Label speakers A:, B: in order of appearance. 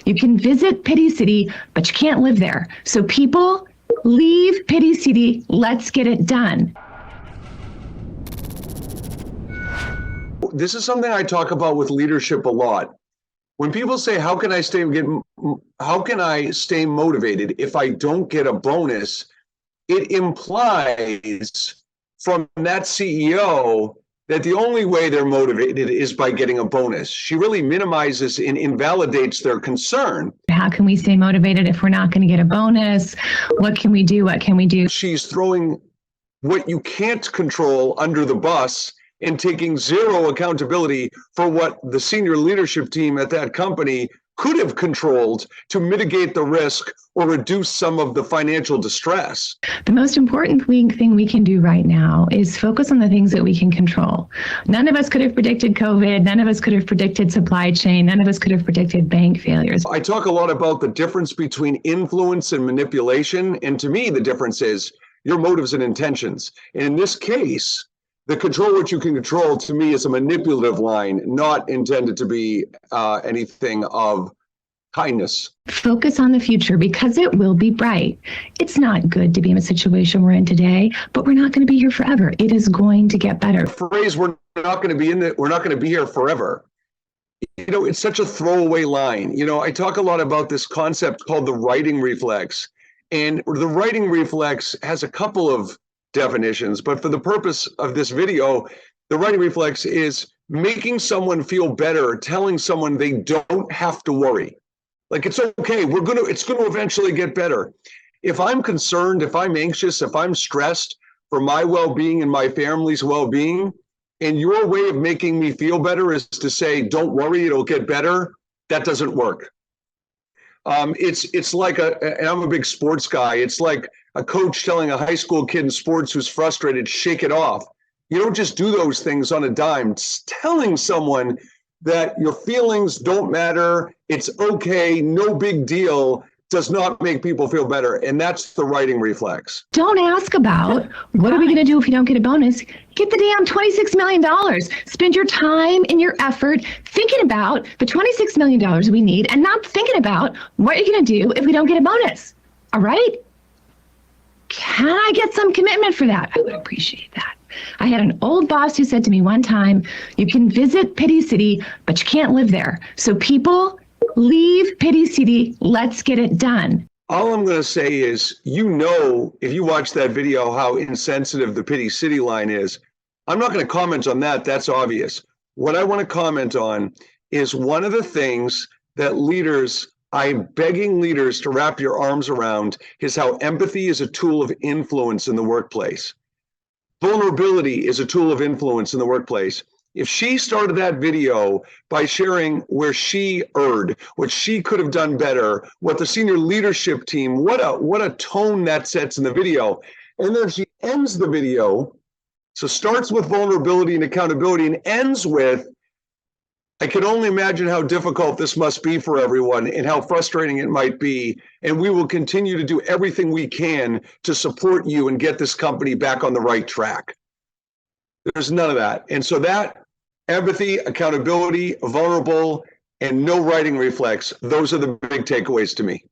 A: You can visit Pity City, but you can't live there. So people, leave Pity City. Let's get it done.
B: This is something I talk about with leadership a lot. When people say, how can I stay motivated if I don't get a bonus? It implies from that CEO that the only way they're motivated is by getting a bonus. She really minimizes and invalidates their concern.
A: How can we stay motivated if we're not going to get a bonus? What can we do? What can we do?
B: She's throwing what you can't control under the bus and taking zero accountability for what the senior leadership team at that company could have controlled to mitigate the risk or reduce some of the financial distress.
A: The most important thing we can do right now is focus on the things that we can control. None of us could have predicted COVID. None of us could have predicted supply chain. None of us could have predicted bank failures.
B: I talk a lot about the difference between influence and manipulation. And to me, the difference is your motives and intentions. And in this case, the control what you can control, to me, is a manipulative line, not intended to be anything of kindness.
A: Focus on the future because it will be bright. It's not good to be in a situation we're in today, but we're not going to be here forever. It is going to get better.
B: The phrase, we're not going to be here forever. It's such a throwaway line. I talk a lot about this concept called the writing reflex. And the writing reflex has a couple of definitions, but for the purpose of this video, the writing reflex is making someone feel better, telling someone they don't have to worry. Like, it's okay, it's going to eventually get better. If I'm concerned, if I'm anxious, if I'm stressed for my well-being and my family's well-being, and your way of making me feel better is to say, don't worry, it'll get better, that doesn't work. It's like and I'm a big sports guy. It's like a coach telling a high school kid in sports who's frustrated, shake it off. You don't just do those things on a dime. It's telling someone that your feelings don't matter. It's okay. No big deal. Does not make people feel better. And that's the writing reflex.
A: Don't ask about what are we going to do if we don't get a bonus. Get the damn $26 million. Spend your time and your effort thinking about the $26 million we need and not thinking about what you're going to do if we don't get a bonus. All right? Can I get some commitment for that? I would appreciate that. I had an old boss who said to me one time, you can visit Pity City, but you can't live there. So people, leave Pity City. Let's get it done.
B: All I'm going to say is, if you watch that video, how insensitive the Pity City line is. I'm not going to comment on that. That's obvious. What I want to comment on is one of the things that I'm begging leaders to wrap your arms around is how empathy is a tool of influence in the workplace. Vulnerability is a tool of influence in the workplace. If she started that video by sharing where she erred, what she could have done better, what the senior leadership team, what a tone that sets in the video. And then she ends the video, so starts with vulnerability and accountability and ends with, I can only imagine how difficult this must be for everyone and how frustrating it might be. And we will continue to do everything we can to support you and get this company back on the right track. There's none of that. And so that empathy, accountability, vulnerable, and no writing reflex, those are the big takeaways to me.